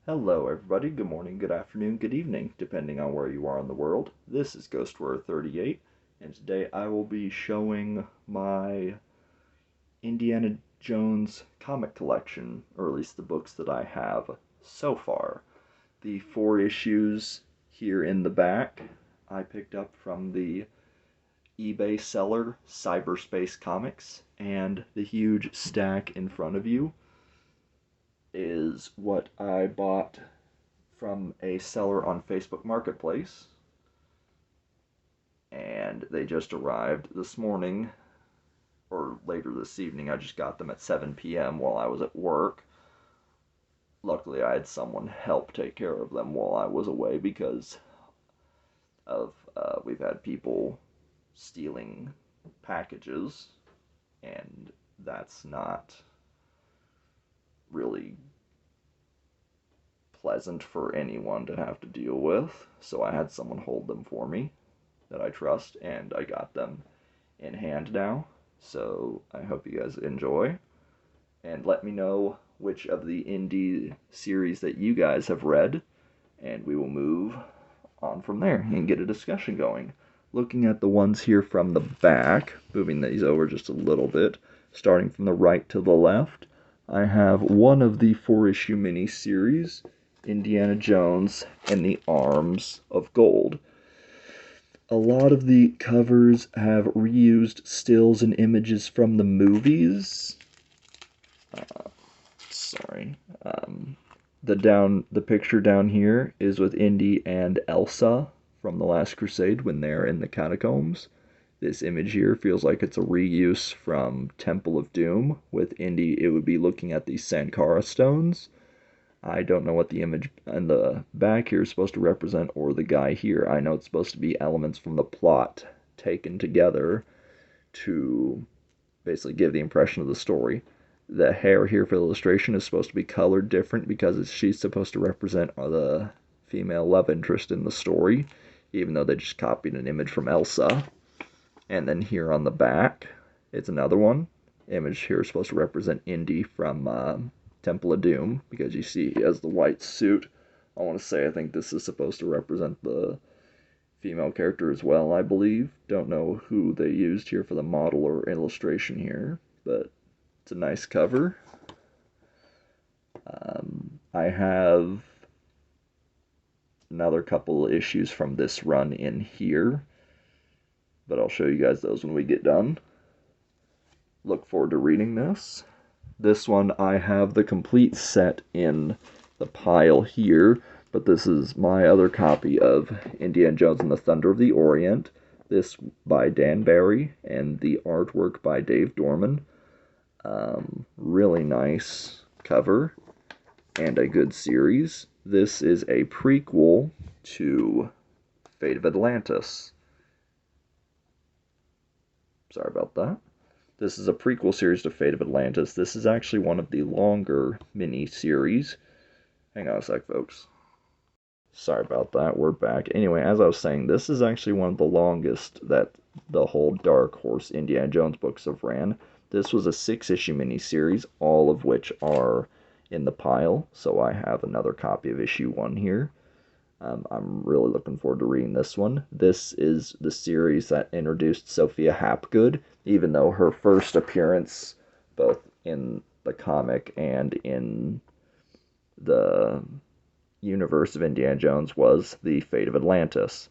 Hello, everybody. Good morning, good afternoon, good evening, depending on where you are in the world. This is Ghost Warrior 38, and today I will be showing my Indiana Jones comic collection, or at least the books that I have so far. The four issues here in the back I picked up from the eBay seller Cyberspace Comics, and the huge stack in front of you is what I bought from a seller on Facebook Marketplace, and they just arrived this morning or later this evening. I just got them at 7 p.m. while I was at work. Luckily, I had someone help take care of them while I was away because of we've had people stealing packages, and that's not really pleasant for anyone to have to deal with. So I had someone hold them for me that I trust, and I got them in hand now. So I hope you guys enjoy, and let me know which of the indie series that you guys have read, and we will move on from there and get a discussion going. Looking at the ones here from the back, moving these over just a little bit, starting from the right to the left, I have one of the four-issue miniseries, Indiana Jones and the Arms of Gold. A lot of the covers have reused stills and images from the movies. Sorry. The picture down here is with Indy and Elsa from the Last Crusade when they're in the catacombs. This image here feels like it's a reuse from Temple of Doom. With Indy, it would be looking at the Sankara stones. I don't know what the image in the back here is supposed to represent, or the guy here. I know it's supposed to be elements from the plot taken together to basically give the impression of the story. The hair here for illustration is supposed to be colored different because she's supposed to represent the female love interest in the story, even though they just copied an image from Elsa. And then here on the back, it's another one. Image here is supposed to represent Indy from Temple of Doom, because you see he has the white suit. I think this is supposed to represent the female character as well, I believe. Don't know who they used here for the model or illustration here, but it's a nice cover. I have another couple issues from this run in here, but I'll show you guys those when we get done. Look forward to reading this. This one, I have the complete set in the pile here, but this is my other copy of Indiana Jones and the Thunder of the Orient. This by Dan Barry, and the artwork by Dave Dorman. Really nice cover, and a good series. This is a prequel to Fate of Atlantis. Sorry about that. This is a prequel series to Fate of Atlantis. This is actually one of the longer mini-series. Hang on a sec, folks. Sorry about that, we're back. Anyway, as I was saying, this is actually one of the longest that the whole Dark Horse Indiana Jones books have ran. This was a 6-issue mini-series, all of which are in the pile, so I have another copy of issue 1 here. I'm really looking forward to reading this one. This is the series that introduced Sophia Hapgood, even though her first appearance, both in the comic and in the universe of Indiana Jones, was the Fate of Atlantis.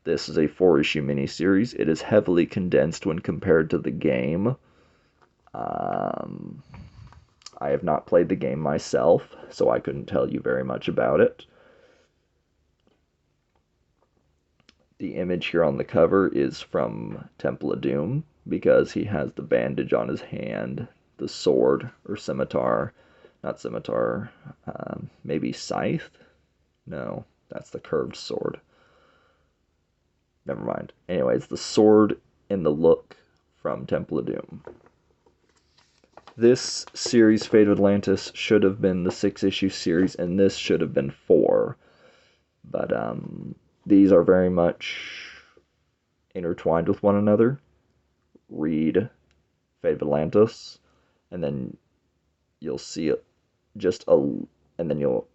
This is a 4-issue miniseries. It is heavily condensed when compared to the game. I have not played the game myself, so I couldn't tell you very much about it. The image here on the cover is from Temple of Doom, because he has the bandage on his hand, the sword, or scimitar, not scimitar, maybe scythe? No, that's the curved sword. Never mind. Anyways, the sword and the look from Temple of Doom. This series, Fate of Atlantis, should have been the 6-issue series, and this should have been 4. But, these are very much intertwined with one another. Read Fate of Atlantis, and then you'll see it and then you'll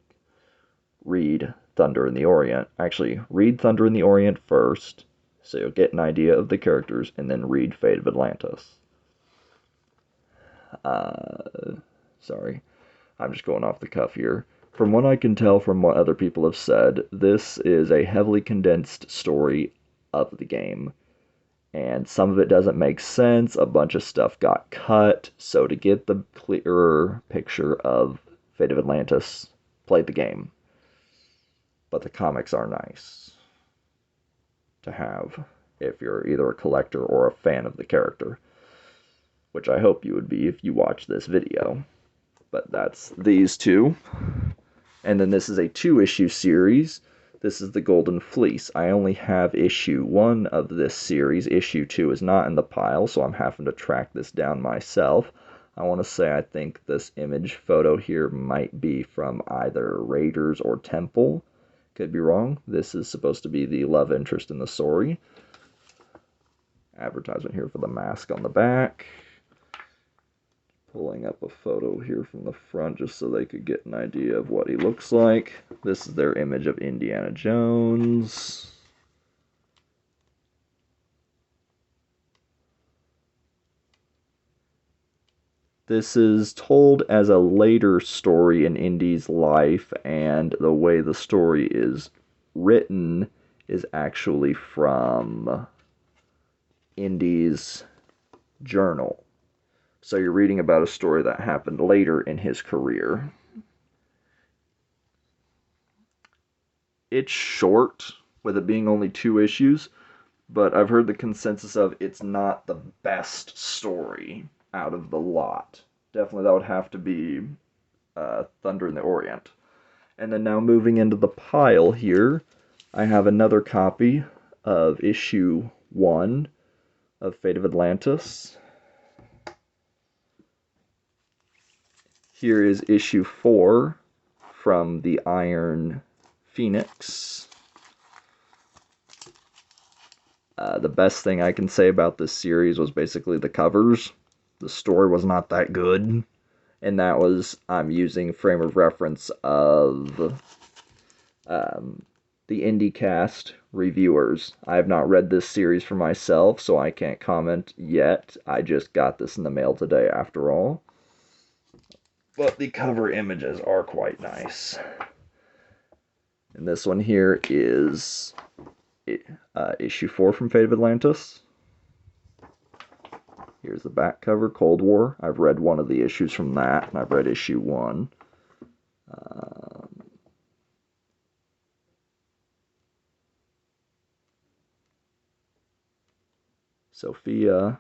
read Thunder in the Orient. Actually, read Thunder in the Orient first, so you'll get an idea of the characters, and then read Fate of Atlantis. Sorry, I'm just going off the cuff here. From what I can tell from what other people have said, this is a heavily condensed story of the game. And some of it doesn't make sense. A bunch of stuff got cut. So to get the clearer picture of Fate of Atlantis, play the game. But the comics are nice to have if you're either a collector or a fan of the character, which I hope you would be if you watch this video. But that's these two. And then this is a 2-issue series. This is the Golden Fleece. I only have issue 1 of this series. Issue 2 is not in the pile, so I'm having to track this down myself. I want to say I think this image photo here might be from either Raiders or Temple. Could be wrong. This is supposed to be the love interest in the story. Advertisement here for the mask on the back. Pulling up a photo here from the front just so they could get an idea of what he looks like. This is their image of Indiana Jones. This is told as a later story in Indy's life, and the way the story is written is actually from Indy's journal. So you're reading about a story that happened later in his career. It's short, with it being only 2 issues, but I've heard the consensus of it's not the best story out of the lot. Definitely that would have to be Thunder in the Orient. And then now moving into the pile here, I have another copy of issue 1 of Fate of Atlantis. Here is issue 4 from the Iron Phoenix. The best thing I can say about this series was basically the covers. The story was not that good. And that was, I'm using frame of reference of the IndieCast reviewers. I have not read this series for myself, so I can't comment yet. I just got this in the mail today after all. But the cover images are quite nice. And this one here is issue 4 from Fate of Atlantis. Here's the back cover, Cold War. I've read one of the issues from that, and I've read issue 1. Sophia.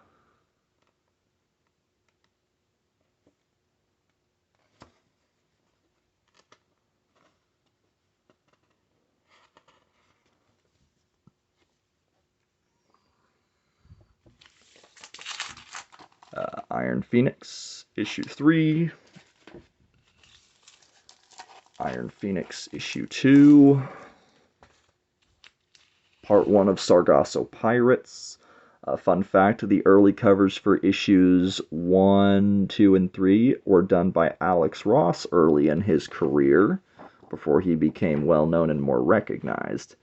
Iron Phoenix, issue 3. Iron Phoenix, issue 2. Part 1 of Sargasso Pirates. Fun fact, the early covers for issues 1, 2, and 3 were done by Alex Ross early in his career, before he became well-known and more recognized.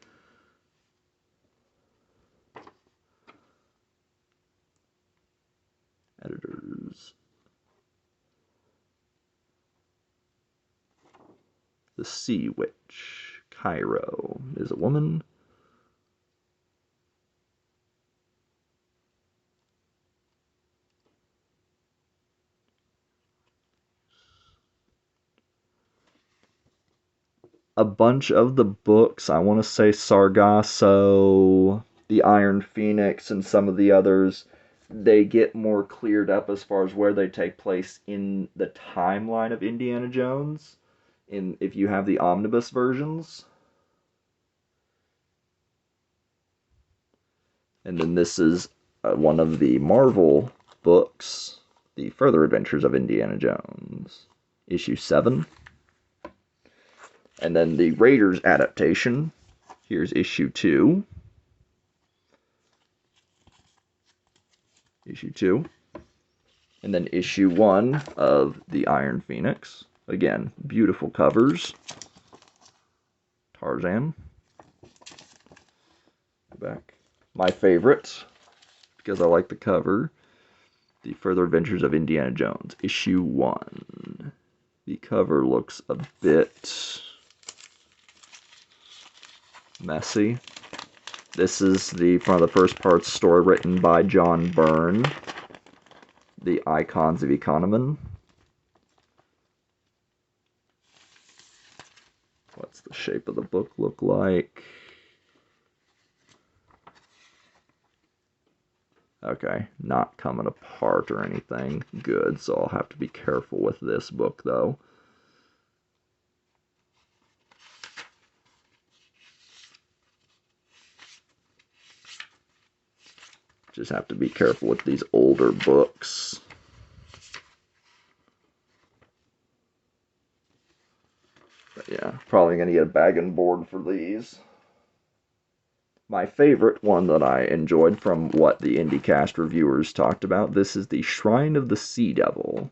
Editors. The Sea Witch. Cairo is a woman. A bunch of the books, I want to say Sargasso, the Iron Phoenix, and some of the others, they get more cleared up as far as where they take place in the timeline of Indiana Jones, if you have the omnibus versions. And then this is one of the Marvel books, The Further Adventures of Indiana Jones, issue 7. And then the Raiders adaptation, here's issue 2. Issue 2. And then issue 1 of the Iron Phoenix. Again, beautiful covers. Tarzan. Back. My favorite, because I like the cover, The Further Adventures of Indiana Jones, issue 1. The cover looks a bit messy. This is one of the first parts story written by John Byrne, The Icons of Economy. What's the shape of the book look like? Okay, not coming apart or anything. Good, so I'll have to be careful with this book, though. Just have to be careful with these older books. But yeah, probably going to get a bag and board for these. My favorite one that I enjoyed from what the IndieCast reviewers talked about, this is the Shrine of the Sea Devil.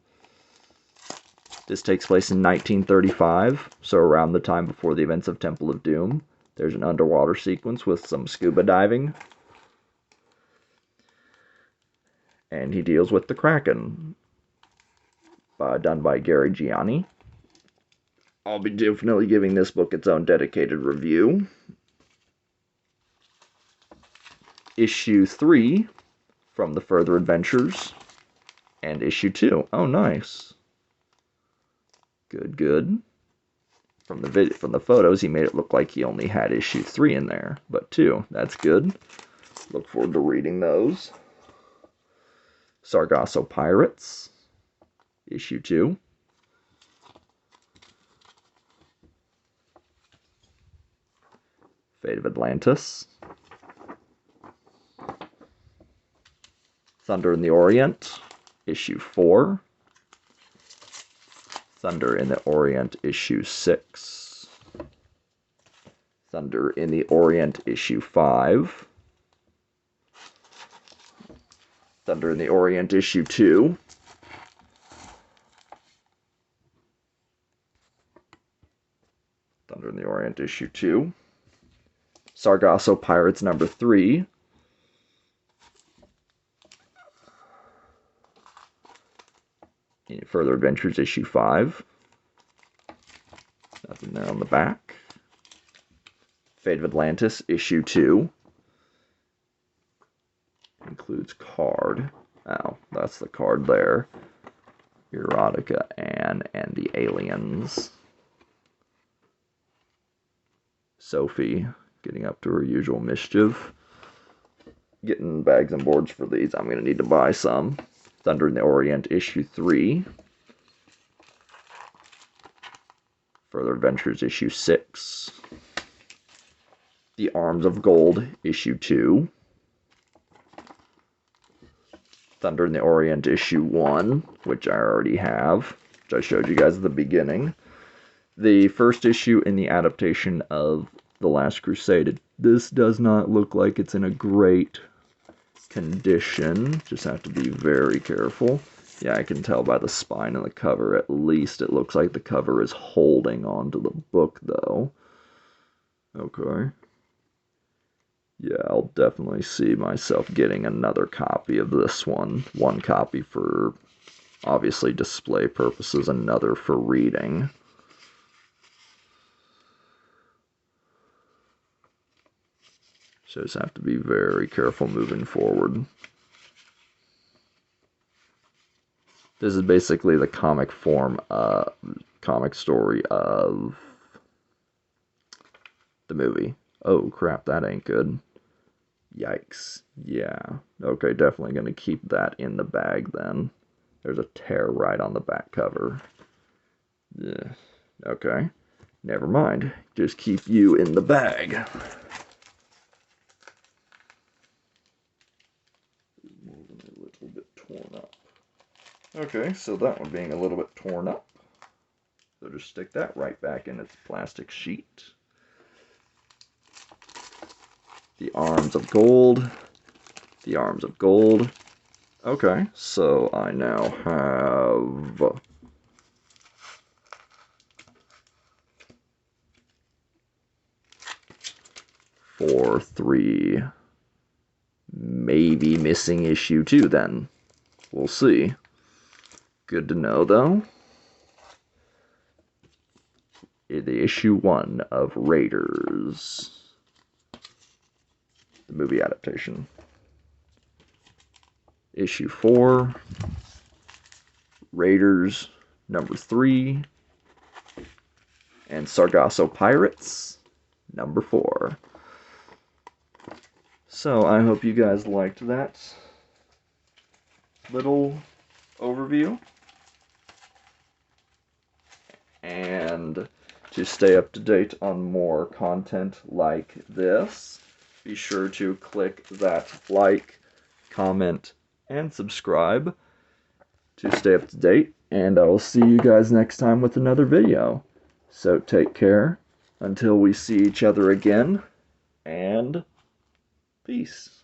This takes place in 1935, so around the time before the events of Temple of Doom. There's an underwater sequence with some scuba diving. And he deals with the Kraken, done by Gary Gianni. I'll be definitely giving this book its own dedicated review. Issue 3 from The Further Adventures, and issue 2. Oh, nice. Good, good. From the photos, he made it look like he only had issue 3 in there, but 2. That's good. Look forward to reading those. Sargasso Pirates, issue 2. Fate of Atlantis. Thunder in the Orient, issue 4. Thunder in the Orient, issue 6. Thunder in the Orient, issue 5. Thunder in the Orient, issue 2. Thunder in the Orient, issue 2. Sargasso Pirates number 3. Further Adventures issue 5. Nothing there on the back. Fate of Atlantis issue 2. Includes card. Oh, that's the card there. Erotica Anne and the Aliens. Sophie getting up to her usual mischief. Getting bags and boards for these. I'm going to need to buy some. Thunder in the Orient, issue 3. Further Adventures, issue 6. The Arms of Gold, issue 2. Thunder in the Orient, issue 1, which I already have, which I showed you guys at the beginning. The first issue in the adaptation of The Last Crusade. This does not look like it's in a great condition. Just have to be very careful. Yeah, I can tell by the spine and the cover, at least it looks like the cover is holding onto the book, though. Okay. Yeah, I'll definitely see myself getting another copy of this one. One copy for, obviously, display purposes, another for reading. So just have to be very careful moving forward. This is basically the comic story of the movie. Oh crap, that ain't good. Yikes. Yeah. Okay, definitely going to keep that in the bag then. There's a tear right on the back cover. Yeah. Okay. Never mind. Just keep you in the bag. Moving a little bit torn up. Okay, so that one being a little bit torn up. So just stick that right back in its plastic sheet. The Arms of Gold. The Arms of Gold. Okay, so I now have 4, 3, maybe missing issue 2 then. We'll see. Good to know, though. The issue 1 of Raiders, the movie adaptation. Issue 4, Raiders number 3, and Sargasso Pirates number 4. So I hope you guys liked that little overview. And to stay up to date on more content like this, be sure to click that like, comment, and subscribe to stay up to date. And I will see you guys next time with another video. So take care until we see each other again, and peace.